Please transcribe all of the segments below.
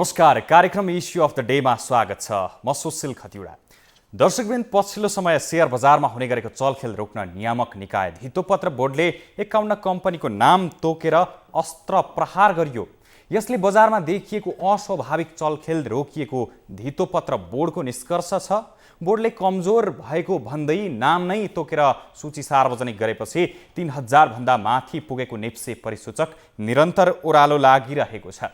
नमस्कार, कार्यक्रम issue of the डेमा स्वागत छ। म सुशील खतिवडा। दर्शकवृन्द, पछिल्लो समय शेयर बजारमा हुने गरेको चलखेल रोक्न नियामक निकाय धितोपत्र बोर्डले 51 कम्पनीको नाम तोकेर अस्त्र प्रहार गरियो। यसले बजारमा देखिएको अस्वाभाविक चलखेल रोकिएको धितोपत्र बोर्डको निष्कर्ष छ। बोर्डले कमजोर भएको भन्दै नाम नै तोकेर सूची सार्वजनिक गरेपछि 3000 भन्दा माथि पुगेको नेप्से परिसूचक निरन्तर ओह्रालो लागिरहेको छ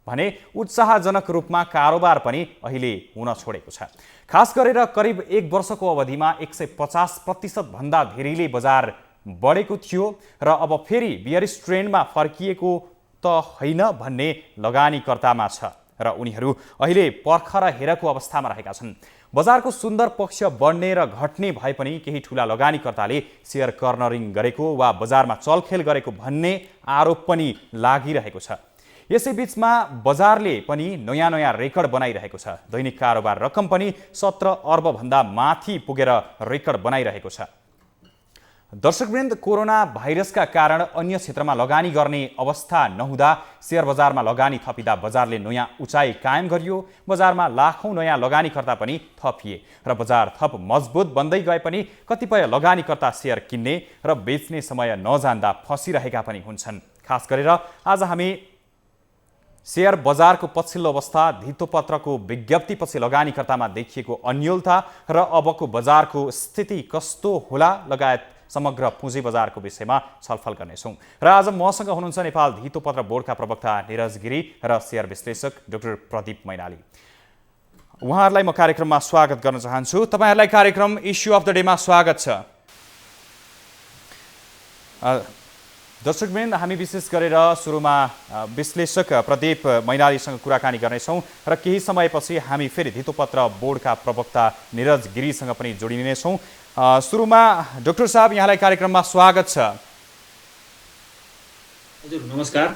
भने उत्साहजनक रूपमा कारोबार पनि अहिले हुन छोडेको छ। खास गरेर करिब 1 वर्षको अवधिमा 150% भन्दा धेरैले बजार बढेको थियो र अब फेरि बियरिश ट्रेन्डमा फर्किएको त होइन भन्ने लगानीकर्तामा छ र उनीहरू अहिले पर्ख र हेरको अवस्थामा रहेका छन्। बजारको सुन्दर पक्ष बढ्ने र घट्ने भए पनि केही ठूला लगानीकर्ताले शेयर कर्नरिङ गरेको वा बजारमा चलखेल गरेको भन्ने आरोप पनि लागिरहेको छ। यसैबीचमा बजारले पनि नयाँ रेकर्ड बनाइरहेको छ। दैनिक कारोबार रकम पनि 17 अर्ब भन्दा माथि पुगेर रेकर्ड बनाइरहेको छ। दर्शकवृन्द, कोरोना भाइरसका कारण अन्य क्षेत्रमा लगानी गर्ने अवस्था नहुँदा शेयर बजारमा लगानी थपिँदा बजारले नयाँ उचाइ कायम गरियो। बजारमा लाखौं नयाँ लगानीकर्ता पनि थपिए र बजार थप मजबुत बन्दै गए पनि कतिपय लगानीकर्ता शेयर किन्ने र बेच्ने समय नजान्दा फसिरहेका पनि हुन्छन्। खास गरेर आज हामी शेयर बजारको पछिल्लो अवस्था, धितोपत्रको विज्ञप्तिपछि लगानीकर्तामा देखिएको अन्योलता र अबको बजारको स्थिति कस्तो होला लगायत समग्र पुँजी बजारको विषयमा छलफल गर्नेछौँ। र आज मसँग हुनुहुन्छ नेपाल धितोपत्र बोर्डका प्रवक्ता निरज गिरी र शेयर विश्लेषक डाक्टर प्रदीप मैनाली। उहाँहरूलाई म कार्यक्रममा स्वागत गर्न चाहन्छु। तपाईहरुलाई कार्यक्रम इस्यु अफ द डेमा स्वागत छ। दर्शकवृन्द, हामी विशेष गरेर सुरुमा विश्लेषक प्रदीप मैनालीसँग कुराकानी गर्नेछौँ र केही समयपछि हामी फेरि धितोपत्र बोर्डका प्रवक्ता निरज गिरीसँग पनि जोडिनेछौँ। सुरुमा डाक्टर साहब, यहाँलाई कार्यक्रममा स्वागत छ। हजुर, नमस्कार।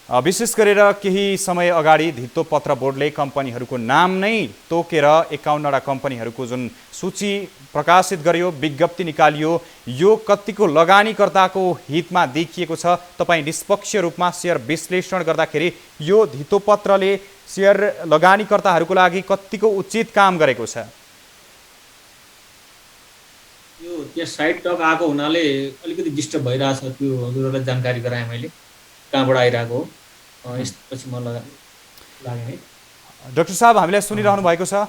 विशेष गरेर केही समय अगाडि धितोपत्र बोर्डले कम्पनीहरूको नाम नै तोकेर 51वटा कम्पनीहरूको जुन सूची प्रकाशित गर्यो, विज्ञप्ति निकालियो, यो कतिको लगानीकर्ताको हितमा देखिएको छ? तपाईँ निष्पक्ष रूपमा शेयर विश्लेषण गर्दाखेरि यो धितोपत्रले शेयर लगानीकर्ताहरूको लागि कतिको उचित काम गरेको छ? यो त्यहाँ साइड टक आएको हुनाले अलिकति डिस्टर्ब भइरहेछ। त्यो हजुरहरूलाई जानकारी गराएँ मैले कहाँबाट आइरहेको हो। यसपछि म लागेँ है। डाक्टर साहब, हामीलाई सुनिरहनु भएको छ?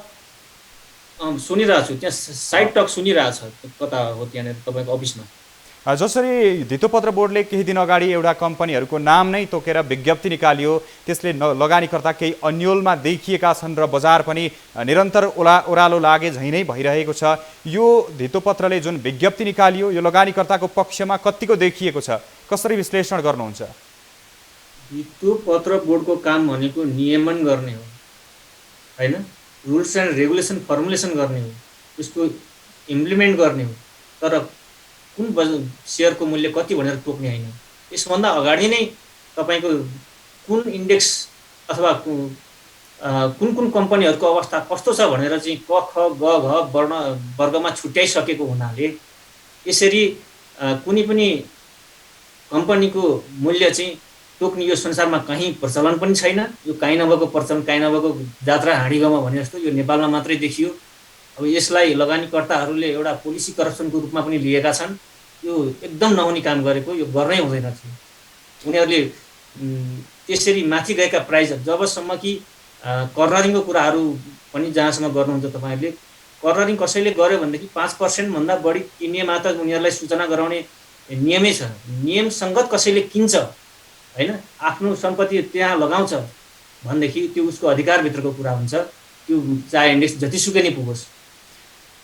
सुनिरहेको छु। त्यहाँ साइड टक सुनिरहेछ। कता हो त्यहाँनिर तपाईँको अफिसमा? जसरी धितोपत्र बोर्डले केही दिन अगाडि एउटा कम्पनीहरूको नाम नै तोकेर विज्ञप्ति निकालियो, त्यसले लगानीकर्ता केही अन्योलमा देखिएका छन् र बजार पनि निरन्तर ओह्रालो लागे झैँ नै भइरहेको छ। यो धितोपत्रले जुन विज्ञप्ति निकालियो, यो लगानीकर्ताको पक्षमा कतिको देखिएको छ? कसरी विश्लेषण गर्नुहुन्छ? धितोपत्र बोर्डको काम भनेको नियमन गर्ने हो, होइन? रुल्स एन्ड रेगुलेसन फर्मुलेसन गर्ने हो, उसको इम्प्लिमेन्ट गर्ने हो। तर कुन सेयरको मूल्य कति भनेर तोक्ने होइन। यसभन्दा अगाडि नै तपाईँको कुन इन्डेक्स अथवा कुन कम्पनीहरूको अवस्था कस्तो छ भनेर चाहिँ क ख ग घ वर्गमा छुट्याइसकेको हुनाले यसरी कुनै पनि कम्पनीको मूल्य चाहिँ तोक्ने यो संसारमा कहीँ प्रचलन पनि छैन। यो कहीँ नभएको प्रचलन, कहीँ नभएको जात्रा हाँडीगमा भने जस्तो यो नेपालमा मात्रै देखियो। अब यसलाई लगानीकर्ताहरूले एउटा पोलिसी करप्सनको रूपमा पनि लिएका छन्। यो एकदम नहुने काम गरेको, यो गर्नै हुँदैन थियो। उनीहरूले त्यसरी माथि गएका प्राइज, जबसम्म कि कर्नरिङको कुराहरू पनि जहाँसम्म गर्नुहुन्छ तपाईँहरूले, कर्नरिङ कसैले गर्यो भनेदेखि 5% भन्दा बढी किन्नेमा त उनीहरूलाई सूचना गराउने नियमै छ। नियम सङ्गत कसैले किन्छ, होइन, आफ्नो सम्पत्ति त्यहाँ लगाउँछ भनेदेखि त्यो उसको अधिकारभित्रको कुरा हुन्छ। त्यो चाहे इन्डेक्स जतिसुकै नै पुगोस्।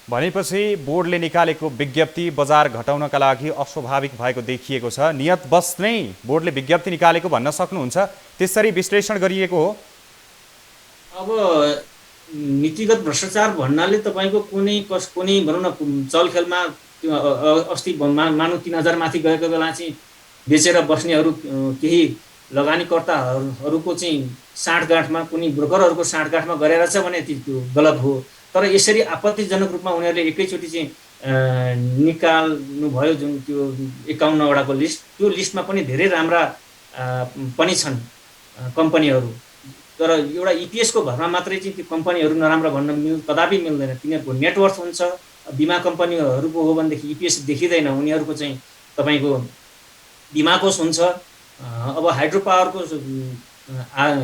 भनेपछि बोर्डले निकालेको विज्ञप्ति बजार घटाउनका लागि अस्वाभाविक भएको देखिएको छ। नियतवश नै बोर्डले विज्ञप्ति निकालेको भन्न सक्नुहुन्छ? त्यसरी विश्लेषण गरिएको हो? अब नीतिगत भ्रष्टाचार भन्नाले तपाईँको कुनै भनौँ न चलखेलमा अस्ति मानौँ 3000 माथि गएको बेला चाहिँ बेचेर बस्नेहरू केही लगानीकर्ताहरूको चाहिँ साँठगाँठमा, कुनै ब्रोकरहरूको साँठगाँठमा गरेर छ भने त्यो गलत हो। तर यसरी आपत्तिजनक रूपमा उनीहरूले एकैचोटि चाहिँ निकाल्नुभयो जुन त्यो 51वटाको लिस्ट, त्यो लिस्टमा पनि धेरै राम्रा पनि छन् कम्पनीहरू। तर एउटा इपिएसको भरमा मात्रै चाहिँ त्यो कम्पनीहरू नराम्रो भन्न कदापि मिल्दैन। तिनीहरूको नेटवर्थ हुन्छ। बिमा कम्पनीहरूको हो भनेदेखि इपिएस देखिँदैन, उनीहरूको चाहिँ तपाईँको बिमा कोष हुन्छ। अब हाइड्रो पावरको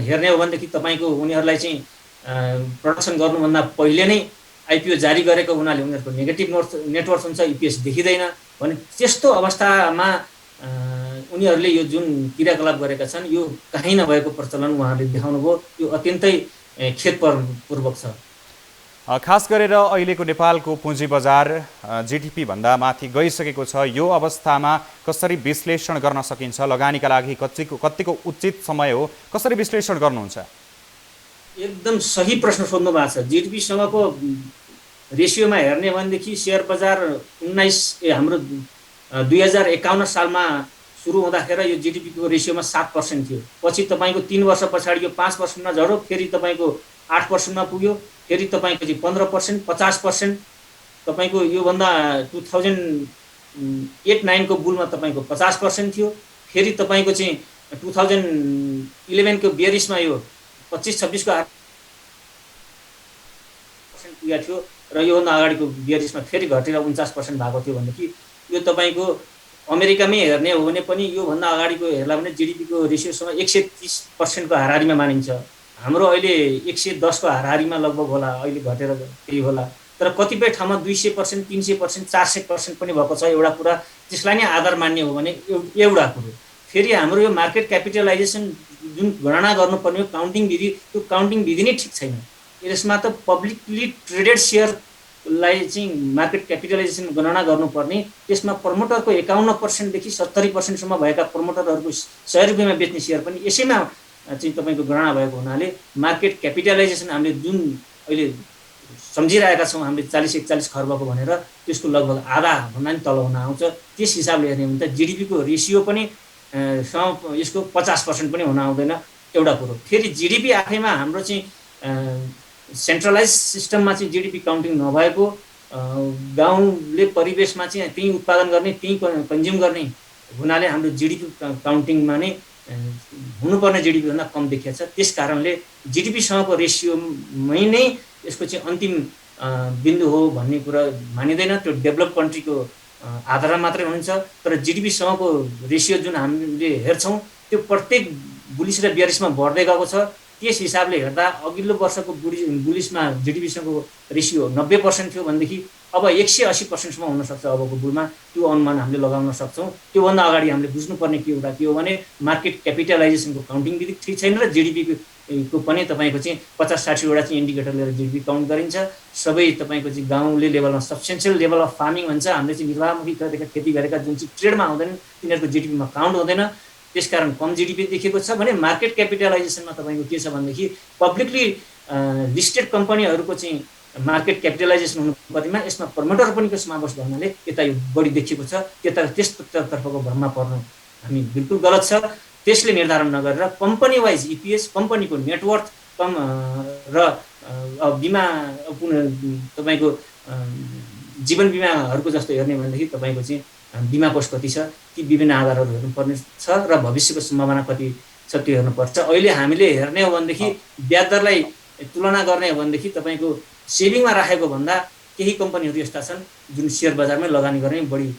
हेर्ने हो भनेदेखि तपाईँको उनीहरूलाई चाहिँ प्रडक्सन गर्नुभन्दा पहिले नै आइपिओ जारी गरेको हुनाले उनीहरूको नेगेटिभ नेटवर्थ हुन्छ, इपिएस देखिँदैन भने त्यस्तो अवस्थामा उनीहरूले यो जुन क्रियाकलाप गरेका छन् यो कहीँ नभएको प्रचलन उहाँहरूले देखाउनुभयो। यो अत्यन्तै खेदपूर्वक छ। खास गरेर अहिलेको नेपालको पुँजी बजार जिडिपी भन्दा माथि गइसकेको छ। यो अवस्थामा कसरी विश्लेषण गर्न सकिन्छ? लगानीका लागि कतिको उचित समय हो? कसरी विश्लेषण गर्नुहुन्छ? एकदम सही प्रश्न सोध्नु भएको छ। जिडिपीसँगको रेसियोमा हेर्ने भनेदेखि सेयर बजार हाम्रो 2051 सालमा सुरु हुँदाखेरि यो जिडिपीको रेसियोमा 7% थियो। पछि तपाईँको 3 वर्ष पछाडि यो 5%मा झर्यो, फेरि तपाईँको 8%मा पुग्यो, फेरि तपाईँको चाहिँ 15%, 50%। तपाईँको योभन्दा 2008-9 को बुलमा तपाईँको 50% थियो। फेरि तपाईँको चाहिँ 2011 को बेरिसमा यो 25-26 को पुगेको थियो र योभन्दा अगाडिको बेरिसमा फेरि घटेर 49% भएको थियो। भनेदेखि यो तपाईँको अमेरिकामै हेर्ने हो भने पनि योभन्दा अगाडिको हेर्ला भने जिडिपीको रेसियोसँग 130% को हाराहारीमा मानिन्छ। हाम्रो अहिले 110 को हाराहारीमा लगभग होला, अहिले घटेर त्यही होला। तर कतिपय ठाउँमा 200%, 300%, 400% पनि भएको छ। एउटा कुरा त्यसलाई नै आधार मान्ने हो भने एउटा कुरो। फेरि हाम्रो यो मार्केट क्यापिटलाइजेसन जुन गणना गर्नुपर्ने हो काउन्टिङ विधि, त्यो काउन्टिङ विधि नै ठिक छैन। यसमा त पब्लिकली ट्रेडेड सेयरलाई चाहिँ मार्केट क्यापिटलाइजेसन गणना गर्नुपर्ने, त्यसमा प्रमोटरको 51% देखि 70% सम्म भएका प्रमोटरहरूको 100 रुपियाँमा बेच्ने सेयर पनि यसैमा चाहिँ तपाईँको गणना भएको हुनाले मार्केट क्यापिटलाइजेसन हामीले जुन अहिले सम्झिरहेका छौँ हामीले 40-41 खर्बको भनेर, त्यसको लगभग आधा भन्दा नि तल हुन आउँछ। त्यस हिसाबले हेर्ने हो भने त जिडिपीको रेसियो पनि यसको 50% पनि हुन आउँदैन, एउटा कुरो। फेरि जिडिपी आफैमा हाम्रो चाहिँ सेन्ट्रलाइज सिस्टममा चाहिँ जिडिपी काउन्टिङ नभएको, गाउँले परिवेशमा चाहिँ त्यहीँ उत्पादन गर्ने, त्यहीँ कन्ज्युम गर्ने हुनाले हाम्रो जिडिपी काउन्टिङमा नै हुनुपर्ने जिडिपीभन्दा कम देखिएको छ। त्यस कारणले जिडिपीसँगको रेसियोमै नै यसको चाहिँ अन्तिम बिन्दु हो भन्ने कुरा मानिँदैन। त्यो डेभलप कन्ट्रीको आधारमा मात्रै हुन्छ। तर जिडिपीसँगको रेसियो जुन हामीले हेर्छौँ त्यो प्रत्येक बुलिस र बियरिसमा बढ्दै गएको छ। त्यस हिसाबले हेर्दा अघिल्लो वर्षको बुलिसमा जिडिपीसँगको रेसियो 90% थियो भनेदेखि अब 180% हुनसक्छ अबको बुलमा। त्यो अनुमान हामीले लगाउन सक्छौँ। त्योभन्दा अगाडि हामीले बुझ्नुपर्ने के हो भने मार्केट क्यापिटलाइजेसनको काउन्टिङ विधि ठिक छैन र जिडिपीको पनि तपाईँको चाहिँ 50-60 वटा चाहिँ इन्डिकेटर लिएर जिडिपी काउन्ट गरिन्छ। सबै तपाईँको चाहिँ गाउँले लेभलमा सब्सटेन्सियल लेभल अफ फार्मिङ भन्छ, हामीले चाहिँ निर्वाहमुखी गरेका खेती गरेका जुन चाहिँ ट्रेडमा आउँदैनन् तिनीहरूको जिडिपीमा काउन्ट हुँदैन। त्यसकारण कम जिडिपी देखेको छ भने मार्केट क्यापिटलाइजेसनमा तपाईँको के छ भनेदेखि पब्लिकली लिस्टेड कम्पनीहरूको चाहिँ मार्केट क्यापिटलाइजेसन हुनुपर्नेमा यसमा प्रमोटर पनि समावेश गर्नाले यता यो बढी देखिएको छ। त्यसतर्फको भ्रममा पर्नु हामी बिल्कुल गलत छ। त्यसले निर्धारण नगरेर कम्पनी वाइज इपिएस, कम्पनीको नेटवर्थ कम र बिमा तपाईँको जीवन बिमाहरूको जस्तो हेर्ने भनेदेखि तपाईँको चाहिँ बिमा कोष कति छ, ती विभिन्न आधारहरू हेर्नुपर्ने छ र भविष्यको सम्भावना कति छ त्यो हेर्नुपर्छ। अहिले हामीले हेर्ने हो भनेदेखि ब्याज दरलाई तुलना गर्ने हो भनेदेखि तपाईँको सेभिङमा राखेको भन्दा केही कम्पनीहरू यस्ता छन् जुन सेयर बजारमै लगानी गर्ने बढी।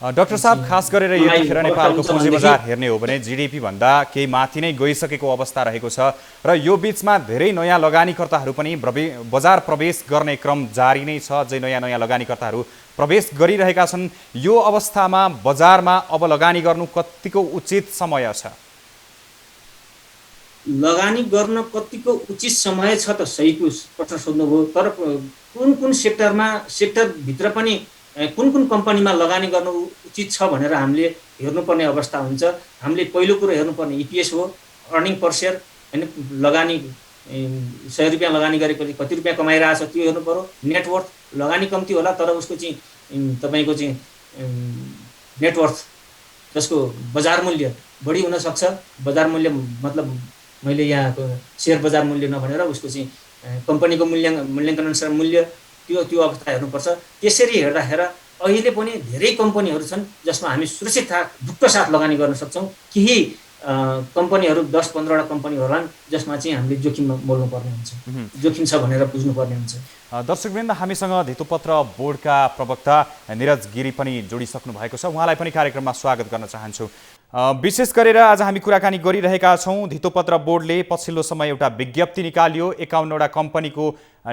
डाक्टर साहब, खास गरेर यतिखेर नेपालको पुँजी बजार हेर्ने हो भने जिडिपी भन्दा केही माथि नै गइसकेको अवस्था रहेको छ र यो बीचमा धेरै नयाँ लगानीकर्ताहरू पनि बजार प्रवेश गर्ने क्रम जारी नै छ। अझै नयाँ नयाँ लगानीकर्ताहरू प्रवेश गरिरहेका छन्। यो अवस्थामा बजारमा अब लगानी गर्नु कतिको उचित समय छ? लगानी गर्न कतिको उचित समय छ त सही प्रश्न सोध्नुभयो। तर कुन सेक्टरभित्र पनि कुन कम्पनीमा लगानी गर्नु उचित छ भनेर हामीले हेर्नुपर्ने अवस्था हुन्छ। हामीले पहिलो कुरो हेर्नुपर्ने इपिएस हो, अर्निङ पर सेयर होइन। लगानी 100 रुपियाँ लगानी गरेपछि कति रुपियाँ कमाइरहेछ त्यो हेर्नु पर्यो। नेटवर्थ लगानी कम्ती होला तर उसको चाहिँ तपाईँको चाहिँ नेटवर्थ जसको बजार मूल्य बढी हुनसक्छ। बजार मूल्य मतलब मैले यहाँको सेयर बजार मूल्य नभनेर उसको चाहिँ कम्पनीको मूल्याङ्कन अनुसार मूल्य त्यो अवस्था हेर्नुपर्छ। त्यसरी हेर्दाखेरि अहिले पनि धेरै कम्पनीहरू छन् जसमा हामी सुरक्षित ढुक्क साथ लगानी गर्न सक्छौँ। केही कम्पनीहरू 10-15वटा कम्पनी होलान् जसमा चाहिँ हामीले जोखिममा बोल्नुपर्ने हुन्छ, जोखिम छ भनेर बुझ्नुपर्ने हुन्छ। दर्शकवृन्द, हामीसँग धितोपत्र बोर्डका प्रवक्ता निरज गिरी पनि जोडिसक्नु भएको छ। उहाँलाई पनि कार्यक्रममा स्वागत गर्न चाहन्छु। विशेष गरेर आज हामी कुराकानी गरिरहेका छौँ, धितोपत्र बोर्डले पछिल्लो समय एउटा विज्ञप्ति निकाल्यो, 51वटा कम्पनीको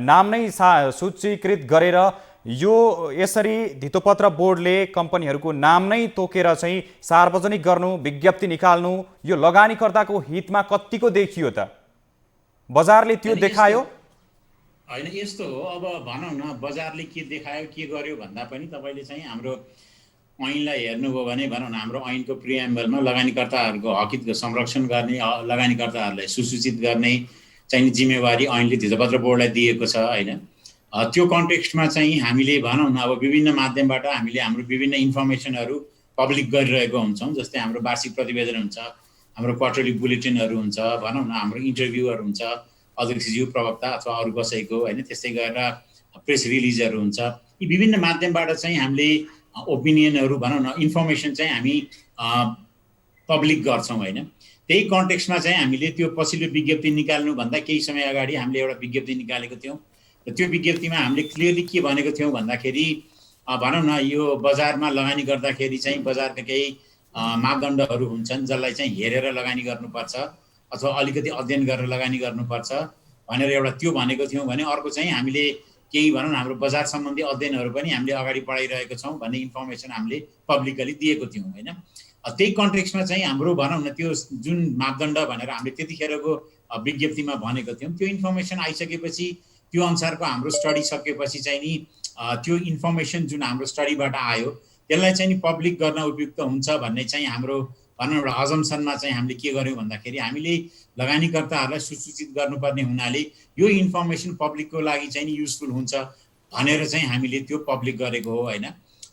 नाम नै सूचीकृत गरेर यो यसरी धितोपत्र बोर्डले कम्पनीहरूको नाम नै तोकेर चाहिँ सार्वजनिक गर्नु, विज्ञप्ति निकाल्नु, यो लगानीकर्ताको हितमा कत्तिको देखियो त? बजारले त्यो देखायो? होइन, यस्तो हो। अब भनौँ न, बजारले के देखायो के गर्यो भन्दा पनि तपाईँले चाहिँ हाम्रो ऐनलाई हेर्नुभयो भने भनौँ न, हाम्रो ऐनको प्रिएम्बलमा लगानीकर्ताहरूको हकितको संरक्षण गर्ने, लगानीकर्ताहरूलाई सुसूचित गर्ने चाहिँ जिम्मेवारी ऐनले धितोपत्र बोर्डलाई दिएको छ होइन। त्यो कन्टेक्स्टमा चाहिँ हामीले भनौँ न, अब विभिन्न माध्यमबाट हामीले हाम्रो विभिन्न इन्फर्मेसनहरू पब्लिक गरिरहेको हुन्छौँ। जस्तै हाम्रो वार्षिक प्रतिवेदन हुन्छ, हाम्रो क्वार्टरली बुलेटिनहरू हुन्छ, भनौँ न हाम्रो इन्टरभ्यूहरू हुन्छ, अध्यक्षज्यू, प्रवक्ता अथवा अरू कसैको होइन। त्यस्तै गरेर प्रेस रिलिजहरू हुन्छ। यी विभिन्न माध्यमबाट चाहिँ हामीले ओपिनियनहरू भनौँ न, इन्फर्मेसन चाहिँ हामी पब्लिक गर्छौँ होइन। त्यही कन्टेक्स्टमा चाहिँ हामीले त्यो पछिल्लो विज्ञप्ति निकाल्नुभन्दा केही समय अगाडि हामीले एउटा विज्ञप्ति निकालेको थियौँ। र त्यो विज्ञप्तिमा हामीले क्लियरली के भनेको थियौँ भन्दाखेरि भनौँ न, यो बजारमा लगानी गर्दाखेरि चाहिँ बजारका केही मापदण्डहरू हुन्छन् जसलाई चाहिँ हेरेर लगानी गर्नुपर्छ अथवा अलिकति अध्ययन गरेर लगानी गर्नुपर्छ भनेर एउटा त्यो भनेको थियौँ भने, अर्को चाहिँ हामीले केही भनौँ न हाम्रो बजार सम्बन्धी अध्ययनहरू पनि हामीले अगाडि बढाइरहेको छौँ भन्ने इन्फर्मेसन हामीले पब्लिकली दिएको थियौँ होइन। त्यही कन्टेक्स्टमा चाहिँ हाम्रो भनौँ न त्यो जुन मापदण्ड भनेर हामीले त्यतिखेरको विज्ञप्तिमा भनेको थियौँ, त्यो इन्फर्मेसन आइसकेपछि, त्यो अनुसारको हाम्रो स्टडी सकेपछि चाहिँ नि त्यो इन्फर्मेसन जुन हाम्रो स्टडीबाट आयो त्यसलाई चाहिँ नि पब्लिक गर्न उपयुक्त हुन्छ भन्ने चाहिँ हाम्रो भनौँ एउटा अजम्सनमा चाहिँ हामीले के गर्यौँ भन्दाखेरि हामीले लगानीकर्ताहरूलाई सुसूचित गर्नुपर्ने हुनाले यो इन्फर्मेसन पब्लिकको लागि चाहिँ नि युजफुल हुन्छ भनेर चाहिँ हामीले त्यो पब्लिक गरेको हो होइन।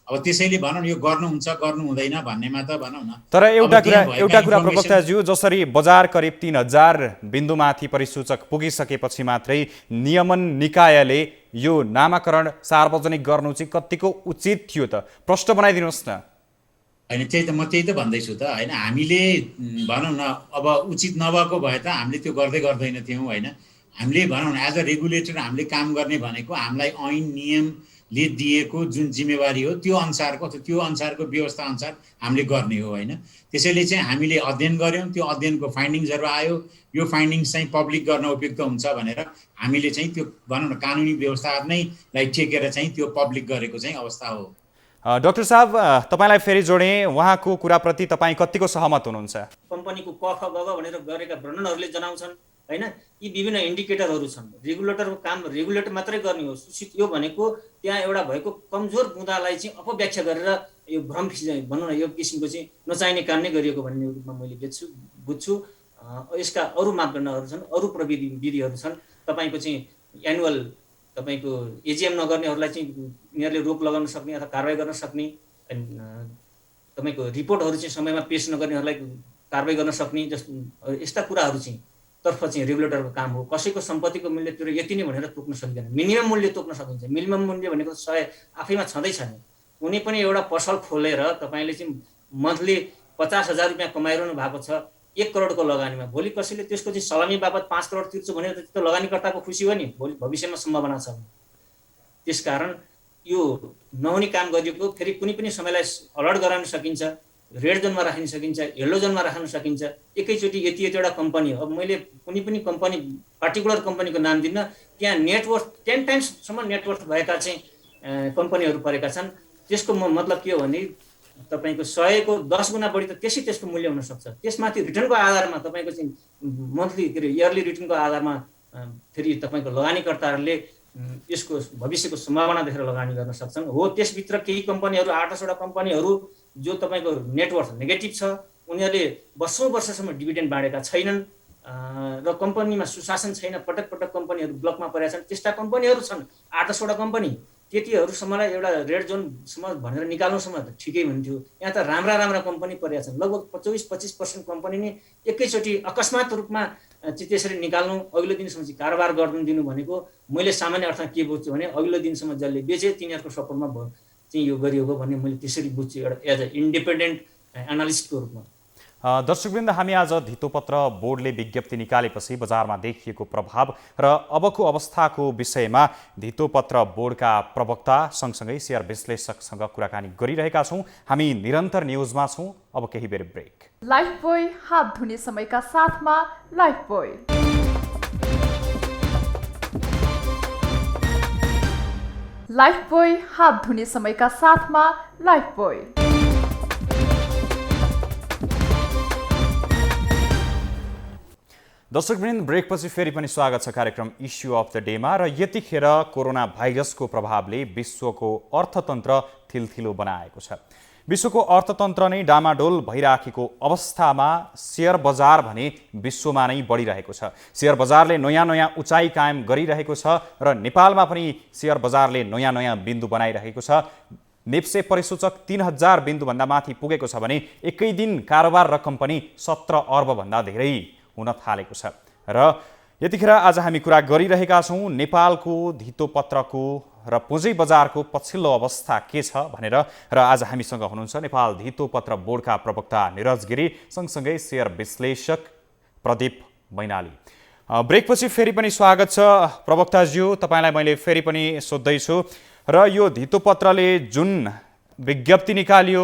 अब त्यसैले भनौँ न, यो गर्नुहुन्छ गर्नु हुँदैन भन्नेमा त भनौँ न। तर एउटा कुरा प्रवक्ताज्यू, जसरी बजार करिब 3000 बिन्दुमाथि परिसूचक पुगिसकेपछि मात्रै नियमन निकायले यो नामाकरण सार्वजनिक गर्नु चाहिँ कतिको उचित थियो त? प्रश्न बनाइदिनुहोस् न। होइन, त्यही त भन्दैछु त होइन। हामीले भनौँ न, अब उचित नभएको भए त हामीले त्यो गर्दैन थियौँ होइन। हामीले भनौँ न, एज अ रेगुलेटर हामीले काम गर्ने भनेको हामीलाई ऐन नियमले दिएको जुन जिम्मेवारी हो त्यो अनुसारको अथवा त्यो अनुसारको व्यवस्था अनुसार हामीले गर्ने हो होइन। त्यसैले चाहिँ हामीले अध्ययन गऱ्यौँ, त्यो अध्ययनको फाइन्डिङ्सहरू आयो, यो फाइन्डिङ्स चाहिँ पब्लिक गर्न उपयुक्त हुन्छ भनेर हामीले चाहिँ त्यो भनौँ न कानुनी व्यवस्था नै टेकेर चाहिँ त्यो पब्लिक गरेको चाहिँ अवस्था हो। डाक्टर साहब, तपाईँलाई फेरि जोडेँ, उहाँको कुराप्रति तपाईँ कतिको सहमत हुनुहुन्छ? कम्पनीको क ख ग भनेर गरेका वर्णनहरूले जनाउँछन् होइन। यी विभिन्न इन्डिकेटरहरू छन्। रेगुलेटरको काम रेगुलेट मात्रै गर्ने हो। सूचित यो भनेको त्यहाँ एउटा भएको कमजोर बुँदालाई चाहिँ अपव्याख्या गरेर यो भ्रम भनौँ न यो किसिमको चाहिँ नचाहिने काम नै गरिएको भन्ने रूपमा मैले बुझ्छु। यसका अरू मापदण्डहरू छन्, अरू विधिहरू छन्। तपाईँको चाहिँ एनुअल तपाईँको एजिएम नगर्नेहरूलाई चाहिँ यिनीहरूले रोक लगाउन सक्ने अथवा कारवाही गर्न सक्ने, तपाईँको रिपोर्टहरू चाहिँ समयमा पेस नगर्नेहरूलाई कारवाही गर्न सक्ने जस्तो यस्ता कुराहरू चाहिँ तर्फ चाहिँ रेगुलेटरको काम हो। कसैको सम्पत्तिको मूल्य तिरो यति नै भनेर तोक्न सकिँदैन। मिनिमम मूल्य तोक्न सकिन्छ। मिनिमम मूल्य भनेको 100 आफैमा छँदै छैन। कुनै पनि एउटा पसल खोलेर तपाईँले चाहिँ मन्थली 50,000 रुपियाँ कमाइरहनु भएको छ 1 करोडको लगानीमा, भोलि कसैले त्यसको चाहिँ सलामी बापत 5 करोड तिर्छु भने त्यो लगानीकर्ताको खुसी हो नि, भोलि भविष्यमा सम्भावना छ। त्यसकारण यो नहुने काम गरिएको, फेरि कुनै पनि समयलाई अलर्ट गराउन सकिन्छ, रेड जोनमा राख्न सकिन्छ, येल्लो जोनमा राख्न सकिन्छ। एकैचोटि यतिवटा कम्पनी हो। अब मैले कुनै पनि कम्पनी पार्टिकुलर कम्पनीको नाम दिन्न, त्यहाँ नेटवर्थ 10 टाइम्ससम्म नेटवर्थ भएका चाहिँ कम्पनीहरू परेका छन्। त्यसको मतलब के हो भने तपाईँको 100 को 10 गुणा बढी त त्यसको मूल्य हुनसक्छ। त्यसमाथि रिटर्नको आधारमा तपाईँको चाहिँ मन्थली के अरे इयरली रिटर्नको आधारमा फेरि तपाईँको लगानीकर्ताहरूले यसको भविष्यको सम्भावना देखेर लगानी गर्न सक्छन्। हो, त्यसभित्र केही कम्पनीहरू 8-10वटा कम्पनीहरू जो तपाईँको नेटवर्थ नेगेटिभ छ, उनीहरूले वर्षौँसम्म डिभिडेन्ड बाँडेका छैनन् र कम्पनीमा सुशासन छैन, पटक पटक कम्पनीहरू ब्लकमा परेका छन्। त्यस्ता कम्पनीहरू छन् 8-10वटा कम्पनी। त्यतिहरूसम्मलाई एउटा रेड जोनसम्म भनेर निकाल्नुसम्म त ठिकै हुन्थ्यो। यहाँ त राम्रा कम्पनी परेका छन्। लगभग 24-25% कम्पनी नै एकैचोटि अकस्मात रूपमा चाहिँ त्यसरी निकाल्नु, अघिल्लो दिनसम्म चाहिँ कारोबार गर्नु दिनु भनेको मैले सामान्य अर्थमा के बुझ्छु भने अघिल्लो दिनसम्म जसले बेचे तिनीहरूको सपोर्टमा चाहिँ यो गरिएको भन्ने मैले त्यसरी बुझ्छु, एउटा एज अ इन्डिपेन्डेन्ट एनालिस्टको रूपमा। दर्शकवृन्द, हामी आज धितोपत्र बोर्डले विज्ञप्ति निकालेपछि बजारमा देखिएको प्रभाव र अबको अवस्थाको विषयमा धितोपत्र बोर्डका प्रवक्ता सँगसँगै शेयर विश्लेषकसँग कुराकानी गरिरहेका छौँ। हामी निरन्तर न्युजमा छौँ। अब केही बेर ब्रेक। लाइफबोय हात धुने समयका साथमा लाइफबोय। लाइफबोय हात धुने समयका साथमा लाइफबोय। दर्शकवृन्द, ब्रेकपछि फेरि पनि स्वागत छ कार्यक्रम इस्यु अफ द डेमा। र यतिखेर कोरोना भाइरसको प्रभावले विश्वको अर्थतन्त्र थिलथिलो बनाएको छ। विश्वको अर्थतन्त्र नै डामाडोल भइराखेको अवस्थामा शेयर बजार भने विश्वमा नै बढिरहेको छ। शेयर बजारले नयाँ नयाँ उचाइ कायम गरिरहेको छ र नेपालमा पनि शेयर बजारले नयाँ नयाँ बिन्दु बनाइरहेको छ। नेप्से परिसूचक 3000 बिन्दुभन्दा माथि पुगेको छ भने एकै दिन कारोबार रकम पनि 17 अर्बभन्दा धेरै हुन थालेको छ। र यतिखेर आज हामी कुरा गरिरहेका छौँ नेपालको धितोपत्रको र पुँजी बजारको पछिल्लो अवस्था के छ भनेर। र आज हामीसँग हुनुहुन्छ नेपाल धितोपत्र बोर्डका प्रवक्ता निरज गिरी, सँगसँगै शेयर विश्लेषक प्रदीप मैनाली। ब्रेकपछि फेरि पनि स्वागत छ प्रवक्ताज्यू। तपाईँलाई मैले फेरि पनि सोध्दैछु, र यो धितोपत्रले जुन विज्ञप्ति निकालियो,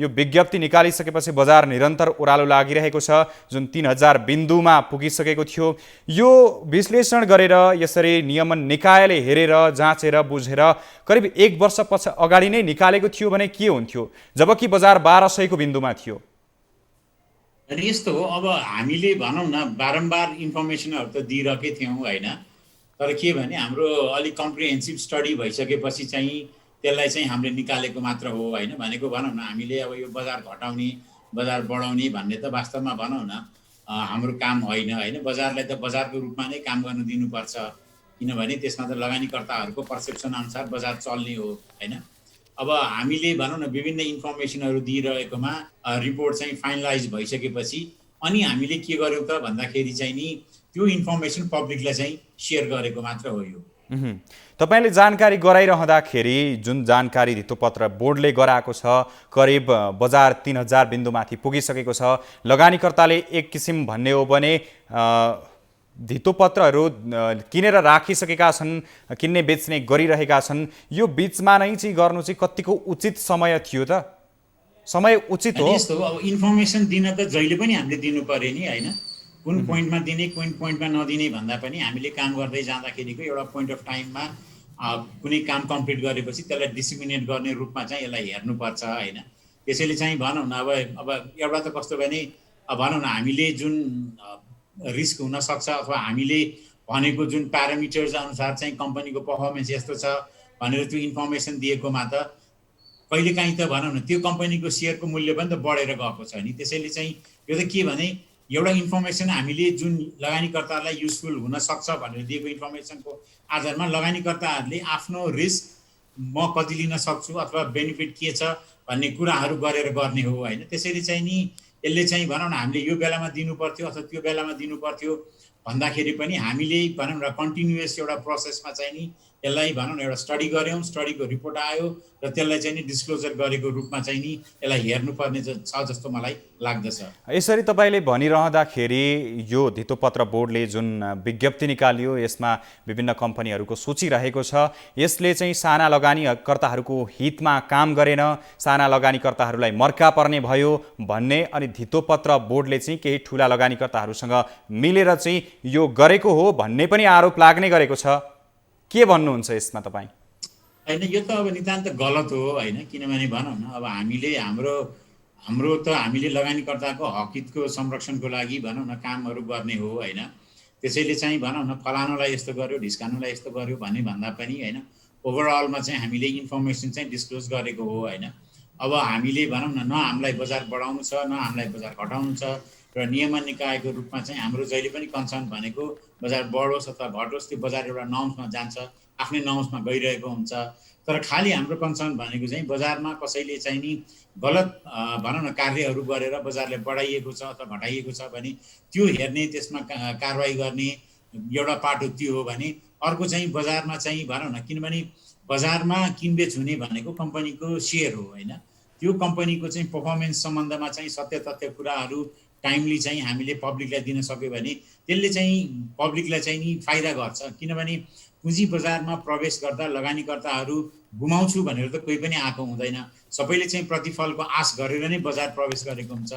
यो विज्ञप्ति निकालिसकेपछि बजार निरन्तर ओह्रालो लागिरहेको छ, जुन 3000 बिन्दुमा पुगिसकेको थियो। यो विश्लेषण गरेर यसरी नियमन निकायले हेरेर जाँचेर बुझेर करिब 1 वर्ष अगाडि नै निकालेको थियो भने के हुन्थ्यो, जबकि बजार 1200 को बिन्दुमा थियो? अनि यस्तो हो, अब हामीले भनौँ न बारम्बार इन्फर्मेसनहरू त दिइरहेकै थियौँ होइन, तर के भने हाम्रो अलिक कम्प्रिहेन्सिभ स्टडी भइसकेपछि चाहिँ त्यसलाई चाहिँ हामीले निकालेको मात्र हो होइन। भनेको भनौँ न हामीले अब यो बजार घटाउने बजार बढाउने भन्ने त वास्तवमा भनौँ न हाम्रो काम होइन होइन। बजारलाई त बजारको रूपमा नै काम गर्न दिनुपर्छ, किनभने त्यसमा त लगानीकर्ताहरूको पर्सेप्सन अनुसार बजार चल्ने हो होइन। अब हामीले भनौँ न विभिन्न इन्फर्मेसनहरू दिइरहेकोमा रिपोर्ट चाहिँ फाइनलाइज भइसकेपछि अनि हामीले के गर्यौँ त भन्दाखेरि चाहिँ नि त्यो इन्फर्मेसन पब्लिकलाई चाहिँ सेयर गरेको मात्र हो यो। तपाईँले जानकारी गराइरहँदाखेरि जुन जानकारी धितोपत्र बोर्डले गराएको छ, करिब बजार 3000 बिन्दुमाथि पुगिसकेको छ। लगानीकर्ताले एक किसिम भन्ने हो भने धितोपत्रहरू किनेर राखिसकेका छन्, किन्ने बेच्ने गरिरहेका छन्। यो बिचमा नै चाहिँ गर्नु चाहिँ कतिको उचित समय थियो त? समय उचित हो? यस्तो हो, अब इन्फर्मेसन दिन त जहिले पनि हामीले दिनु पर्यो नि होइन। कुन पोइन्टमा दिने कुन पोइन्टमा नदिने भन्दा पनि हामीले काम गर्दै जाँदाखेरिको एउटा पोइन्ट अफ टाइममा कुनै काम कम्प्लिट गरेपछि त्यसलाई डिसिमिनेट गर्ने रूपमा चाहिँ यसलाई हेर्नुपर्छ होइन। त्यसैले चाहिँ भनौँ न अब एउटा त कस्तो भने भनौँ न हामीले जुन रिस्क हुनसक्छ अथवा हामीले भनेको जुन प्यारामिटर्स अनुसार चाहिँ कम्पनीको पर्फर्मेन्स यस्तो छ भनेर त्यो इन्फर्मेसन दिएकोमा त कहिलेकाहीँ त भनौँ न त्यो कम्पनीको सेयरको मूल्य पनि त बढेर गएको छ नि। त्यसैले चाहिँ यो त के भने एउटा इन्फर्मेसन हामीले जुन लगानीकर्तालाई युजफुल हुनसक्छ भनेर दिएको इन्फर्मेसनको आधारमा लगानीकर्ताहरूले आफ्नो रिस्क म कति लिन सक्छु अथवा बेनिफिट के छ भन्ने कुराहरू गरेर गर्ने हो होइन। त्यसैले चाहिँ नि यसले चाहिँ भनौँ न हामीले यो बेलामा दिनु पर्थ्यो अथवा त्यो बेलामा दिनु पर्थ्यो भन्दाखेरि पनि हामीले भनौँ न कन्टिन्युअस एउटा प्रोसेसमा चाहिँ नि यसलाई भनौँ न एउटा स्टडी गऱ्यौँ, स्टडीको रिपोर्ट आयो र त्यसलाई चाहिँ नि डिस्क्लोजर गरेको रूपमा चाहिँ नि यसलाई हेर्नुपर्ने छ जस्तो मलाई लाग्दछ। यसरी तपाईँले भनिरहँदाखेरि यो धितोपत्र बोर्डले जुन विज्ञप्ति निकाल्यो यसमा विभिन्न कम्पनीहरूको सूची रहेको छ। यसले चाहिँ साना लगानीकर्ताहरूको हितमा काम गरेन, साना लगानीकर्ताहरूलाई मर्का पर्ने भयो भन्ने, अनि धितोपत्र बोर्डले चाहिँ केही ठुला लगानीकर्ताहरूसँग मिलेर चाहिँ यो गरेको हो भन्ने पनि आरोप लाग्ने गरेको छ। के भन्नुहुन्छ यसमा तपाईँ? होइन, यो त अब नितान्त गलत हो होइन। किनभने भनौँ न अब हाम्रो त हामीले लगानीकर्ताको हकितको संरक्षणको लागि भनौँ न कामहरू गर्ने हो होइन। त्यसैले चाहिँ भनौँ न फलानुलाई यस्तो गर्यो ढिस्कानुलाई यस्तो गर्यो भन्दा पनि होइन, ओभरअलमा चाहिँ हामीले इन्फर्मेसन चाहिँ डिस्क्लोज गरेको हो होइन। अब हामीले भनौँ न हामीलाई बजार बढाउनु छ न हामीलाई बजार घटाउनु छ, र नियमन निकायको रूपमा चाहिँ हाम्रो जहिले पनि कन्सर्न भनेको बजार बढोस् अथवा घटोस् त्यो बजार एउटा नर्म्समा जान्छ, आफ्नै नर्म्समा गइरहेको हुन्छ। तर खालि हाम्रो कन्सर्न भनेको चाहिँ बजारमा कसैले चाहिँ नि गलत भनौँ न कार्यहरू गरेर बजारले बढाइएको छ अथवा घटाइएको छ भने त्यो हेर्ने, त्यसमा कारवाही गर्ने एउटा पाटो त्यो हो भने अर्को चाहिँ बजारमा चाहिँ भनौँ न, किनभने बजारमा किनबेच हुने भनेको कम्पनीको सेयर हो होइन। त्यो कम्पनीको चाहिँ पर्फर्मेन्स सम्बन्धमा चाहिँ सत्य तथ्य कुराहरू टाइमली चाहिँ हामीले पब्लिकलाई दिन सक्यो भने त्यसले चाहिँ पब्लिकलाई चाहिँ नि फाइदा गर्छ। किनभने पुँजी बजारमा प्रवेश गर्दा लगानीकर्ताहरू गुमाउँछु भनेर त कोही पनि आएको हुँदैन। सबैले चाहिँ प्रतिफलको आश गरेर नै बजार प्रवेश गरेको हुन्छ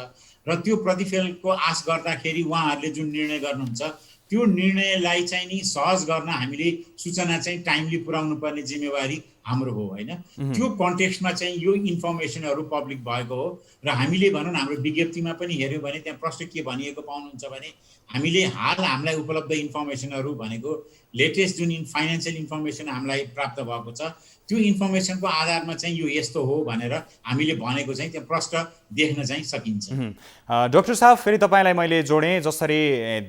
र त्यो प्रतिफलको आश गर्दाखेरि उहाँहरूले जुन निर्णय गर्नुहुन्छ त्यो निर्णयलाई चाहिँ नि सहज गर्न हामीले सूचना चाहिँ टाइमली पुर्याउनु पर्ने जिम्मेवारी हाम्रो हो हैन। त्यो कन्टेक्स्टमा चाहिँ यो इन्फर्मेसनहरू पब्लिक भएको हो र हामीले भनौँ न हाम्रो विज्ञप्तिमा पनि हेऱ्यौँ भने त्यहाँ प्रश्न के भनिएको पाउनुहुन्छ भने हामीले हाल हामीलाई उपलब्ध इन्फर्मेसनहरू भनेको लेटेस्ट जुन फाइनेन्सियल इन्फर्मेसन हामीलाई प्राप्त भएको छ त्यो इन्फर्मेसनको आधारमा चाहिँ यो यस्तो हो भनेर हामीले भनेको चाहिँ त्यहाँ प्रश्न देख्न चाहिँ सकिन्छ। डाक्टर साहब, फेरि तपाईँलाई मैले जोडेँ, जसरी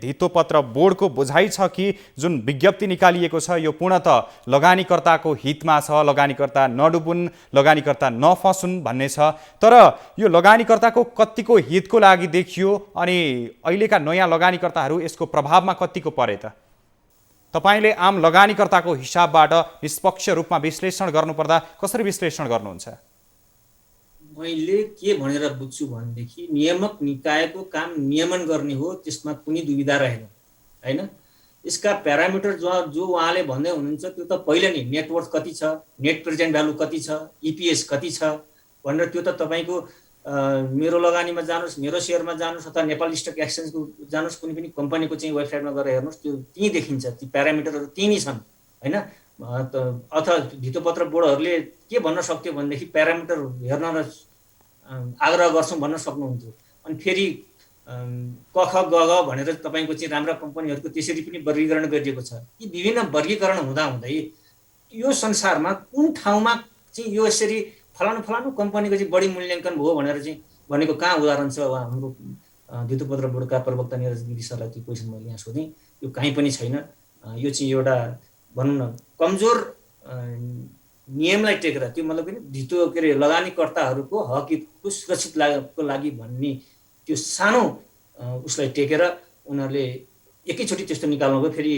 धितोपत्र बोर्डको बुझाइ छ कि जुन विज्ञप्ति निकालिएको छ यो पूर्णतः लगानीकर्ताको हितमा छ, लगानीकर्ता नडुबुन्, लगानीकर्ता नफसुन् भन्ने छ। तर यो लगानीकर्ताको कतिको हितको लागि देखियो अनि अहिलेका नयाँ लगानीकर्ताहरू यसको प्रभावमा कतिको परे त? तपाईले आम लगानीकर्ताको हिसाबबाट निष्पक्ष रूपमा विश्लेषण गर्नुपर्दा कसरी विश्लेषण गर्नुहुन्छ? मैले के भनेर बुझ्छु भनेदेखि नियामक निकायको काम नियमन गर्ने हो, त्यसमा कुनै दुविधा रहेन हैन। यसका प्यारामिटर जो उहाँले भन्दै हुनुहुन्छ त्यो त पहिले नै नेटवर्थ कति छ, नेट प्रेजेन्ट भ्यालु कति छ, इपिएस कति छ भनेर त्यो त तपाईको मेरो लगानीमा जानुस्, मेरो शेयरमा जानुस् अथवा नेपाल स्टक एक्सचेन्जको जानुस्, कुनै पनि कम्पनीको चाहिँ वेबसाइटमा गएर हेर्नुस्, त्यो त्यही देखिन्छ, ती प्यारामिटरहरू त्यही नै छन् हैन। अथवा धितोपत्र बोर्डहरूले के भन्न सक्थ्यो भनेदेखि प्यारामिटर हेर्न र आग्रह गर्छौँ भन्न सक्नुहुन्थ्यो। अनि फेरि क ख ग घ भनेर तपाईँको चाहिँ राम्रा कम्पनीहरूको त्यसरी पनि वर्गीकरण गरिएको छ। यी विभिन्न वर्गीकरण हुँदाहुँदै यो संसारमा कुन ठाउँमा चाहिँ यो यसरी फलानु कम्पनीको चाहिँ बढी मूल्याङ्कन भयो भनेर चाहिँ भनेको कहाँ उदाहरण छ? हाम्रो धितोपत्र बोर्डका प्रवक्ता निरज गिरी सरलाई त्यो क्वेसन मैले यहाँ सोधेँ, यो कहीँ पनि छैन। यो चाहिँ एउटा भनौँ न कमजोर नियमलाई टेकेर, त्यो मतलब के अरे लगानीकर्ताहरूको हक हितको सुरक्षित को लागि भन्ने त्यो सानो उसलाई टेकेर उनीहरूले एकैचोटि त्यस्तो निकाल्नु भयो। फेरि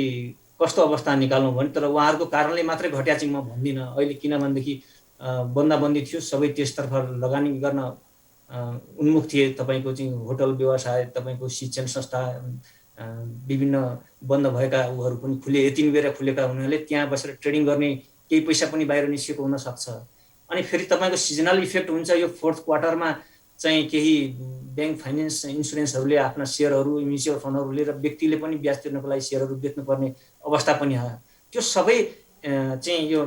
कस्तो अवस्था निकाल्नु भने, तर उहाँहरूको कारणले मात्रै घट्या चाहिँ म भन्दिनँ अहिले, किनभनेदेखि बन्दाबन्दी थियो, सबै त्यसतर्फ लगानी गर्न उन्मुख थिए। तपाईँको चाहिँ होटल व्यवसाय, तपाईँको शिक्षण संस्था, विभिन्न बन्द भएका उहरू पनि खुले, यति बेर खुलेका हुनाले त्यहाँ बसेर ट्रेडिङ गर्ने केही पैसा पनि बाहिर निस्केको हुनसक्छ। अनि फेरि तपाईँको सिजनल इफेक्ट हुन्छ, यो फोर्थ क्वार्टरमा चाहिँ केही ब्याङ्क फाइनेन्स इन्सुरेन्सहरूले आफ्ना सेयरहरू, म्युचुअल फन्डहरू लिएर व्यक्तिले पनि ब्याज तिर्नको लागि सेयरहरू बेच्नुपर्ने अवस्था पनि आयो। त्यो सबै चाहिँ यो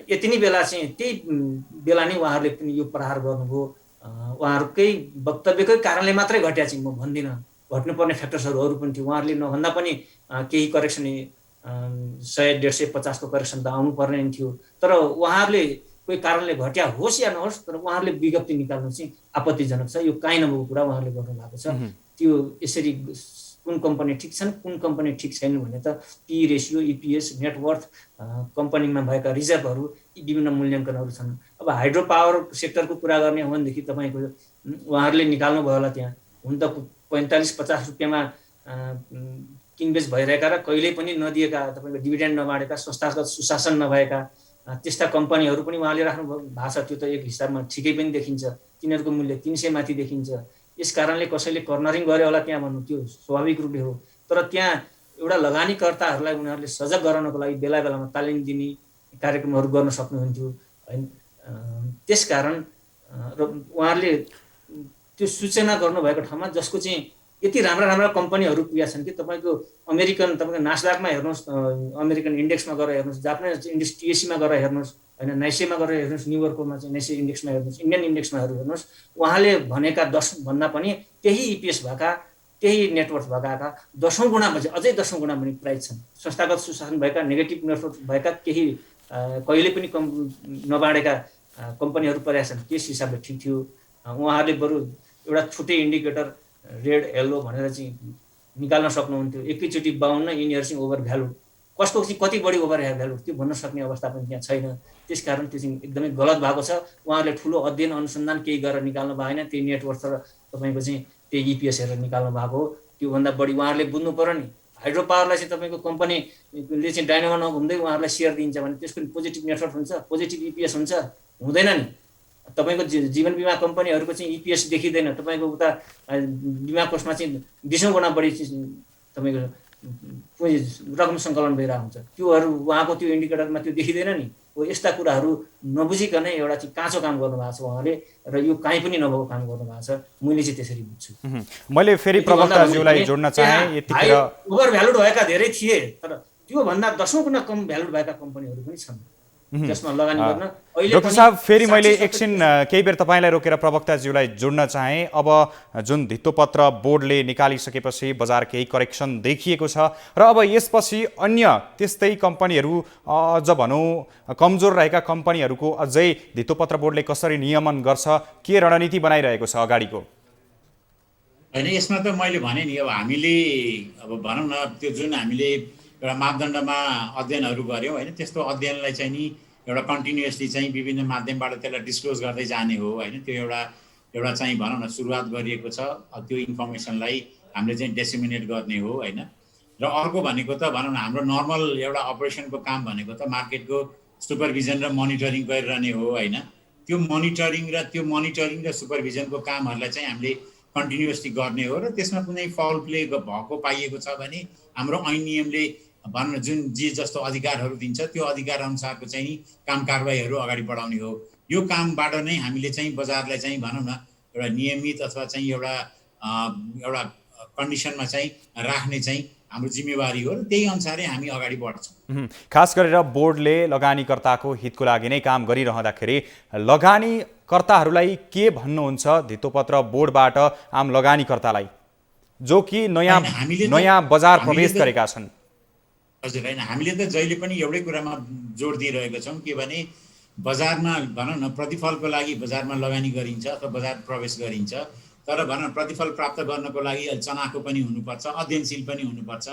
यति नै बेला चाहिँ त्यही बेला नै उहाँहरूले पनि यो प्रहार गर्नुभयो। उहाँहरूकै वक्तव्यकै कारणले मात्रै घट्या चाहिँ म भन्दिनँ, घट्नुपर्ने फ्याक्टर्सहरू अरू पनि थियो। उहाँहरूले नभन्दा पनि केही करेक्सन 100, 150, 50 को करेक्सन त आउनुपर्ने थियो, तर उहाँहरूले कोही कारणले घट्या होस् या नहोस्, तर उहाँहरूले विज्ञप्ति निकाल्नु चाहिँ आपत्तिजनक छ। यो काहीँ नभएको कुरा उहाँहरूले गर्नुभएको छ। त्यो यसरी कुन कम्पनी ठिक छन्, कुन कम्पनी ठिक छैन भने त पी रेसियो, इपिएस, नेटवर्थ, कम्पनीमा भएका रिजर्भहरू, यी विभिन्न मूल्याङ्कनहरू छन्। अब हाइड्रो पावर सेक्टरको कुरा गर्ने हो भनेदेखि तपाईँको उहाँहरूले निकाल्नु भयो होला, त्यहाँ हुन त 45-50 रुपियाँमा किनबेच भइरहेका र कहिल्यै पनि नदिएका, तपाईँको डिभिडेन्ड नबाँडेका, संस्थागत सुशासन नभएका त्यस्ता कम्पनीहरू पनि उहाँले राख्नु भएको छ। त्यो त एक हिसाबमा ठिकै पनि देखिन्छ, तिनीहरूको मूल्य 300 माथि देखिन्छ। यस कारणले कसैले कर्नरिङ गरे होला त्यहाँ भन्नु, त्यो स्वाभाविक रूपले हो। तर त्यहाँ एउटा लगानीकर्ताहरूलाई उनीहरूले सजग गराउनको लागि बेला बेलामा तालिम दिने कार्यक्रमहरू गर्न सक्नुहुन्थ्यो हैन। त्यसकारण र उहाँहरूले त्यो सूचना गर्नुभएको ठाउँमा जसको चाहिँ यति राम्रा कम्पनीहरू पुगेका छन् कि तपाईँको अमेरिकन, तपाईँको नास्डाकमा हेर्नुहोस्, अमेरिकन इन्डेक्समा गएर हेर्नुहोस्, जापानिज इन्डेक्स टिएसीमा गएर हेर्नुहोस् हैन, नाइसेमा गएर हेर्नुहोस्, न्युयोर्कमा चाहिँ नाइसे इन्डेक्समा हेर्नुहोस्, इन्डियन इन्डेक्समा हेर्नुहोस्, उहाँले भनेका 10 भन्दा पनि त्यही इपिएस भएका, त्यही नेटवर्थ भएका 10औं गुणा भन्छ, अझै 10औं गुणा पनि प्राइस छन्। संस्थागत सुशासन भएका, नेगेटिभ नेटवर्थ भएका, केही कहिले पनि नबाँडेका कम्पनीहरू परेका छन्। त्यस हिसाबले ठिक थियो। उहाँहरूले बरु एउटा छुट्टै इन्डिकेटर रेड येल्लो भनेर चाहिँ निकाल्न सक्नुहुन्थ्यो। एकैचोटि 52 यिनीहरू चाहिँ ओभर भ्यालु, कसको चाहिँ कति बढी ओभर भ्यालु त्यो भन्न सक्ने अवस्था पनि त्यहाँ छैन। त्यसकारण त्यो चाहिँ एकदमै गलत भएको छ। उहाँहरूले ठुलो अध्ययन अनुसन्धान केही गरेर निकाल्नु भएन, त्यही नेटवर्थ र तपाईँको चाहिँ त्यही इपिएस हेरेर निकाल्नु भएको हो। त्योभन्दा बढी उहाँहरूले बुझ्नु पर्यो नि। हाइड्रो पावरलाई चाहिँ तपाईँको कम्पनीले चाहिँ डाइनामा नघुम्दै उहाँहरूलाई सेयर दिन्छ भने त्यसको पोजिटिभ नेटवर्थ हुन्छ, पोजिटिभ इपिएस हुन्छ, हुँदैन नि तपाईँको जीवन बिमा कम्पनीहरूको चाहिँ EPS देखिँदैन, तपाईँको उता बिमा कोषमा चाहिँ 20औं गुणा बढी तपाईँको रकम सङ्कलन भइरहेको हुन्छ, त्योहरू उहाँको त्यो इन्डिकेटरमा त्यो देखिँदैन नि। हो यस्ता कुराहरू नबुझिकन एउटा चाहिँ काँचो काम गर्नुभएको छ उहाँले, र यो काहीँ पनि नभएको काम गर्नुभएको छ। मैले चाहिँ त्यसरी बुझ्छु। मैले फेरि प्रवक्ताज्यूलाई जोड्न चाहेँ। यतिखेर ओभर भ्यालुड भएका धेरै थिए, तर त्योभन्दा 10औं गुणा कम भ्यालुड भएका कम्पनीहरू पनि छन् जसमा लगानी गर्न अहिले। डाक्टर साहब, फेरि मैले एकछिन केही बेर तपाईँलाई रोकेर प्रवक्ताज्यूलाई जोड्न चाहेँ। अब जुन धितोपत्र बोर्डले निकालिसकेपछि बजार केही करेक्सन देखिएको छ, र अब यसपछि अन्य त्यस्तै कम्पनीहरू अझ भनौँ कमजोर रहेका कम्पनीहरूको अझै धितोपत्र बोर्डले कसरी नियमन गर्छ, के रणनीति बनाइरहेको छ अगाडिको? होइन, यसमा त मैले भने नि, अब हामीले अब भनौँ न त्यो जुन हामीले एउटा मापदण्डमा अध्ययनहरू गऱ्यौँ होइन, त्यस्तो अध्ययनलाई चाहिँ नि एउटा कन्टिन्युसली चाहिँ विभिन्न माध्यमबाट त्यसलाई डिस्क्लोज गर्दै जाने हो होइन। त्यो एउटा चाहिँ भनौँ न सुरुवात गरिएको छ। त्यो इन्फर्मेसनलाई हामीले चाहिँ डेसिमिनेट गर्ने हो होइन। र अर्को भनेको त भनौँ न हाम्रो नर्मल एउटा अपरेसनको काम भनेको त मार्केटको सुपरभिजन र मोनिटरिङ गरिरहने हो होइन। त्यो मोनिटरिङ र सुपरभिजनको कामहरूलाई चाहिँ हामीले कन्टिन्युसली गर्ने हो, र त्यसमा कुनै फाउल प्ले भएको पाइएको छ भने हाम्रो ऐन नियमले भनौँ न जुन जे जस्तो अधिकारहरू दिन्छ त्यो अधिकार अनुसारको चाहिँ काम कारबाहीहरू अगाडि बढाउने हो। यो कामबाट नै हामीले चाहिँ बजारलाई चाहिँ भनौँ न एउटा नियमित अथवा चाहिँ एउटा कन्डिसनमा चाहिँ राख्ने चाहिँ हाम्रो जिम्मेवारी हो, र त्यही अनुसारै हामी अगाडि बढ्छौँ। खास गरेर बोर्डले लगानीकर्ताको हितको लागि नै काम गरिरहँदाखेरि लगानीकर्ताहरूलाई के भन्नुहुन्छ धितोपत्र बोर्डबाट आम लगानीकर्तालाई, जो कि नयाँ बजार प्रवेश गरेका छन्? हजुर, होइन, हामीले त जहिले पनि एउटै कुरामा जोड दिइरहेको छौँ के भने बजारमा भनौँ न प्रतिफलको लागि बजारमा लगानी गरिन्छ अथवा बजार प्रवेश गरिन्छ, तर भनौँ प्रतिफल प्राप्त गर्नको लागि चनाखो पनि हुनुपर्छ, अध्ययनशील पनि हुनुपर्छ।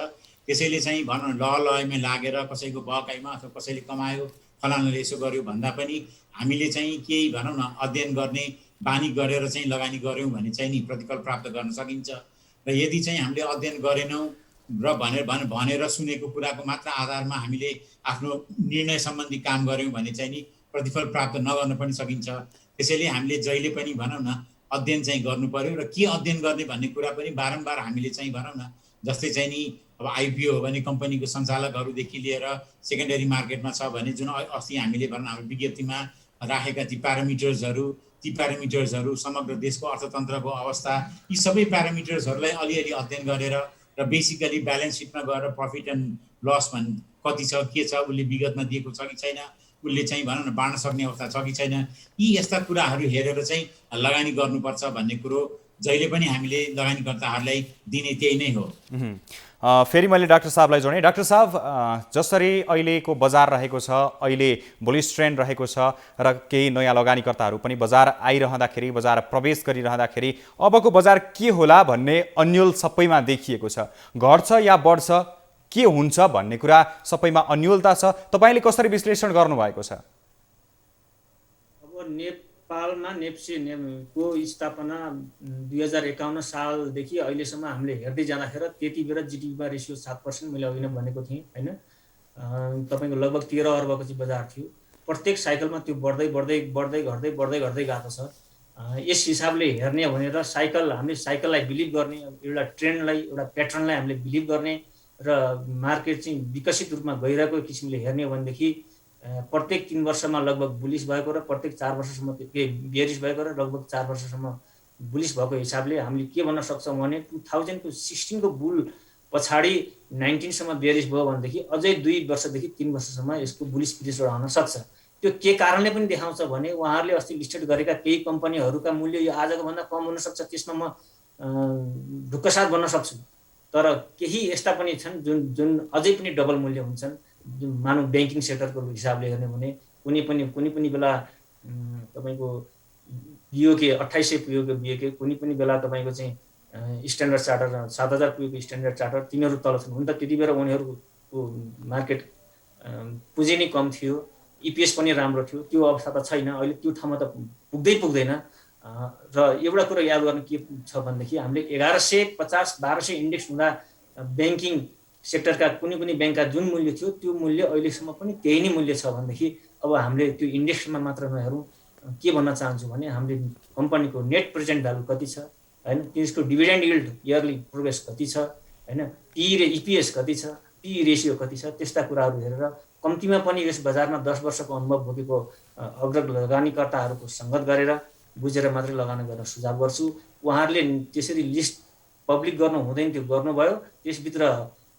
त्यसैले चाहिँ भनौँ न लयमा लागेर कसैको बहकाइमा अथवा कसैले कमायो फलानाले यसो गर्यो भन्दा पनि हामीले चाहिँ केही भनौँ न अध्ययन गर्ने बानी गरेर चाहिँ लगानी गऱ्यौँ भने चाहिँ नि प्रतिफल प्राप्त गर्न सकिन्छ। र यदि चाहिँ हामीले अध्ययन गरेनौँ र भनेर सुनेको कुराको मात्र आधारमा हामीले आफ्नो निर्णय सम्बन्धी काम गऱ्यौँ भने चाहिँ नि प्रतिफल प्राप्त नगर्न पनि सकिन्छ। त्यसैले हामीले जहिले पनि भनौँ न अध्ययन चाहिँ गर्नु पर्यो, र के अध्ययन गर्ने भन्ने कुरा पनि बारम्बार हामीले चाहिँ भनौँ न जस्तै चाहिँ नि अब IPO हो भने कम्पनीको सञ्चालकहरूदेखि लिएर सेकेन्डरी मार्केटमा छ भने जुन अस्ति हामीले भनौँ हाम्रो विज्ञप्तिमा राखेका ती प्यारामिटर्सहरू समग्र देशको अर्थतन्त्रको अवस्था, यी सबै प्यारामिटर्सहरूलाई अलिअलि अध्ययन गरेर र बेसिकली ब्यालेन्स सिटमा गएर प्रफिट एन्ड लस कति छ के छ उसले विगतमा दिएको छ कि छैन, उसले चाहिँ भनौँ न बाँड्न सक्ने अवस्था छ कि छैन, यी यस्ता कुराहरू हेरेर चाहिँ लगानी गर्नुपर्छ भन्ने कुरो जहिले पनि हामीले लगानीकर्ताहरूलाई दिने त्यही नै हो। फेरि मैले डाक्टर साहबलाई जोडेँ। डाक्टर साहब, जसरी अहिलेको बजार रहेको छ, अहिले बुलिस ट्रेन्ड रहेको छ र केही नयाँ लगानीकर्ताहरू पनि बजार आइरहँदाखेरि, बजार प्रवेश गरिरहँदाखेरि अबको बजार के होला भन्ने अन्यल सबैमा देखिएको छ। घट्छ या बढ्छ, के हुन्छ भन्ने कुरा सबैमा अन्यलता छ। तपाईँले कसरी विश्लेषण गर्नुभएको छ? अब नेपालमा नेप्सेको स्थापना 2051 सालदेखि अहिलेसम्म हामीले हेर्दै जाँदाखेरि त्यति बेला GDP-मा रेसियो 7%, मैले अघि नै भनेको थिएँ होइन। तपाईँको लगभग 13 अर्बको चाहिँ बजार थियो। प्रत्येक साइकलमा त्यो बढ्दै घट्दै गएको छ। यस हिसाबले हेर्ने भनेर हामीले साइकललाई बिलिभ गर्ने, एउटा ट्रेन्डलाई, एउटा प्याटर्नलाई हामीले बिलिभ गर्ने र मार्केट चाहिँ विकसित रूपमा गइरहेको किसिमले हेर्ने हो भनेदेखि प्रत्येक 3 वर्षमा लगभग बुलिस भएको र प्रत्येक 4 वर्षसम्म बियरिस भएको र लगभग 4 वर्षसम्म बुलिस भएको हिसाबले हामीले के भन्न सक्छौँ भने 2016 को बुल पछाडि 19 सम्म बियरिस भयो भनेदेखि अझै 2 वर्षदेखि 3 वर्षसम्म यसको बुलिस पिरियड रहन सक्छ। त्यो के कारणले पनि देखाउँछ भने उहाँहरूले अस्ति लिस्टेड गरेका केही कम्पनीहरूका मूल्य यो आजको भन्दा कम हुन सक्छ, त्यसमा म ढुक्कसाथ बन्न सक्छु। तर केही यस्ता पनि छन् जुन अझै पनि डबल मूल्य हुन्छन्। मानव ब्याङ्किङ सेक्टरको हिसाबले हेर्ने भने कुनै पनि बेला तपाईँको BOK 2800 पुगेको BOK, कुनै पनि बेला तपाईँको चाहिँ स्ट्यान्डर्ड चार्टर 7000 पुगेको स्ट्यान्डर्ड चार्टर, तिनीहरू तल छन्। हुन त त्यति बेला उनीहरूको मार्केट पुँजी नै कम थियो, EPS पनि राम्रो थियो, त्यो अवस्था त छैन अहिले, त्यो ठाउँमा त पुग्दैन। र एउटा कुरा याद गर्नु के छ भनेदेखि हामीले 1150-1200 इन्डेक्स हुँदा ब्याङ्किङ सेक्टरका कुनै ब्याङ्कका जुन मूल्य थियो त्यो मूल्य अहिलेसम्म पनि त्यही नै मूल्य छ भनेदेखि अब हामीले त्यो इन्डेक्समा मात्र नहेरौँ, के भन्न चाहन्छु भने हामीले कम्पनीको नेट प्रेजेन्ट भ्यालु कति छ हैन, त्यसको डिभिडेन्ड यिल्ड इयरली प्रोग्रेस कति छ हैन, इपिएस कति छ, पी रेसियो कति छ, त्यस्ता कुराहरू हेरेर कम्तीमा पनि यस बजारमा 10 वर्षको अनुभव बोकेको अग्रज लगानीकर्ताहरूको सङ्गत गरेर बुझेर मात्रै लगानी गर्न सुझाव गर्छु। उहाँहरूले त्यसरी लिस्ट पब्लिक गर्नु हुँदैन, त्यो गर्नुभयो, त्यसभित्र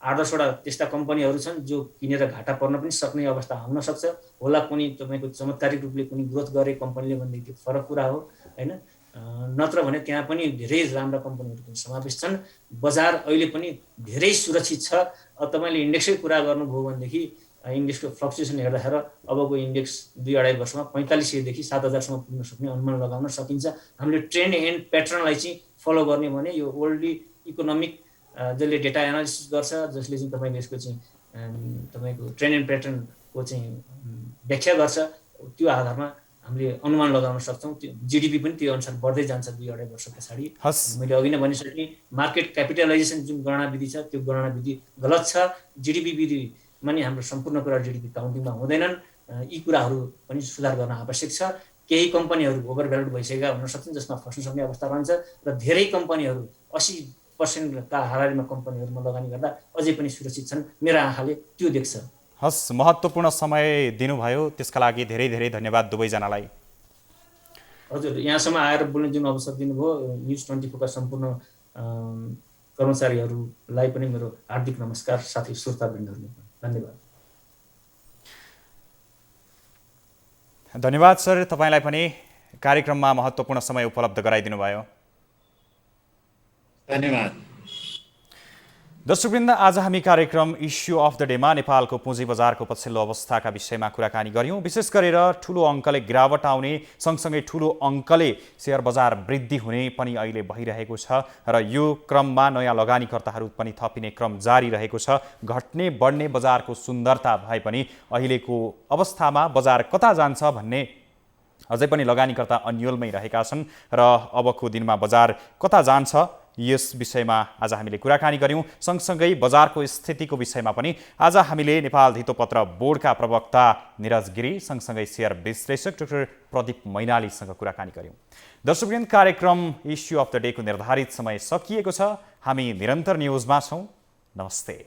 8-10वटा त्यस्ता कम्पनीहरू छन् जो किनेर घाटा पर्न पनि सक्ने अवस्था आउन सक्छ होला, कुनै तपाईँको चमत्कारिक रूपले कुनै ग्रोथ गरे कम्पनीले भनेदेखि त्यो फरक कुरा हो हैन। नत्र भने त्यहाँ पनि धेरै राम्रा कम्पनीहरू पनि समावेश छन्। बजार अहिले पनि धेरै सुरक्षित छ। तपाईँले इन्डेक्सै कुरा गर्नुभयो भनेदेखि इन्डेक्सको फ्लक्चुएसन हेर्दाखेरि अबको इन्डेक्स 2-2.5 वर्षमा 4500 देखि 7000 पुग्न सक्ने अनुमान लगाउन सकिन्छ। हामीले ट्रेन्ड एन्ड प्याटर्नलाई चाहिँ फलो गर्ने भने यो वर्ल्डली इकोनोमिक जसले डेटा एनालिसिस गर्छ, जसले चाहिँ तपाईँको यसको चाहिँ तपाईँको ट्रेन्ड एन्ड प्याटर्नको चाहिँ व्याख्या गर्छ, त्यो आधारमा हामीले अनुमान लगाउन सक्छौँ। त्यो जिडिपी पनि त्यो अनुसार बढ्दै जान्छ 2-2.5 वर्ष पछाडि। मैले अघि नै भनिसकेँ, मार्केट क्यापिटलाइजेसन जुन गणना विधि छ त्यो गणना विधि गलत छ। जिडिपी विधिमा नि हाम्रो सम्पूर्ण कुरा जिडिपी काउन्टिङमा हुँदैनन्। यी कुराहरू पनि सुधार गर्न आवश्यक छ। केही कम्पनीहरू ओभर भ्यालुड भइसकेका हुन सक्छन् जसमा फस्न सक्ने अवस्था रहन्छ र धेरै कम्पनीहरू 80% का हाराहारीमा कम्पनीहरूमा लगानी गर्दा अझै पनि सुरक्षित छन्। मेरो आँखाले त्यो देख्छ। हस्, महत्त्वपूर्ण समय दिनुभयो, त्यसका लागि धेरै धेरै धन्यवाद दुवैजनालाई। हजुर, यहाँसम्म आएर बोल्ने जुन अवसर दिनुभयो न्युज 24 का सम्पूर्ण कर्मचारीहरूलाई पनि मेरो हार्दिक नमस्कार, साथै श्रोतावृन्दहरूलाई धन्यवाद। धन्यवाद सर, तपाईँलाई पनि कार्यक्रममा महत्त्वपूर्ण समय उपलब्ध गराइदिनु भयो। धन्यवाद। दर्शकवृन्द, आज हामी कार्यक्रम इस्यु अफ द डेमा नेपालको पुँजी बजारको पछिल्लो अवस्थाका विषयमा कुराकानी गर्यौँ। विशेष गरेर ठुलो अङ्कले गिरावट आउने सँगसँगै ठुलो अङ्कले सेयर बजार वृद्धि हुने पनि अहिले भइरहेको छ र यो क्रममा नयाँ लगानीकर्ताहरू पनि थपिने क्रम जारी रहेको छ। घट्ने बढ्ने बजारको सुन्दरता भए पनि अहिलेको अवस्थामा बजार कता जान्छ भन्ने अझै पनि लगानीकर्ता अन्योलमै रहेका छन् र अबको दिनमा बजार कता जान्छ यस विषयमा आज हामीले कुराकानी गर्यौँ। सँगसँगै बजारको स्थितिको विषयमा पनि आज हामीले नेपाल धितोपत्र बोर्डका प्रवक्ता निरज गिरी सँगसँगै शेयर विश्लेषक डाक्टर प्रदीप मैनालीसँग कुराकानी गर्यौँ। दर्शकवृन्द, कार्यक्रम इस्यु अफ द डेको निर्धारित समय सकिएको छ। हामी निरन्तर न्युजमा छौँ। नमस्ते।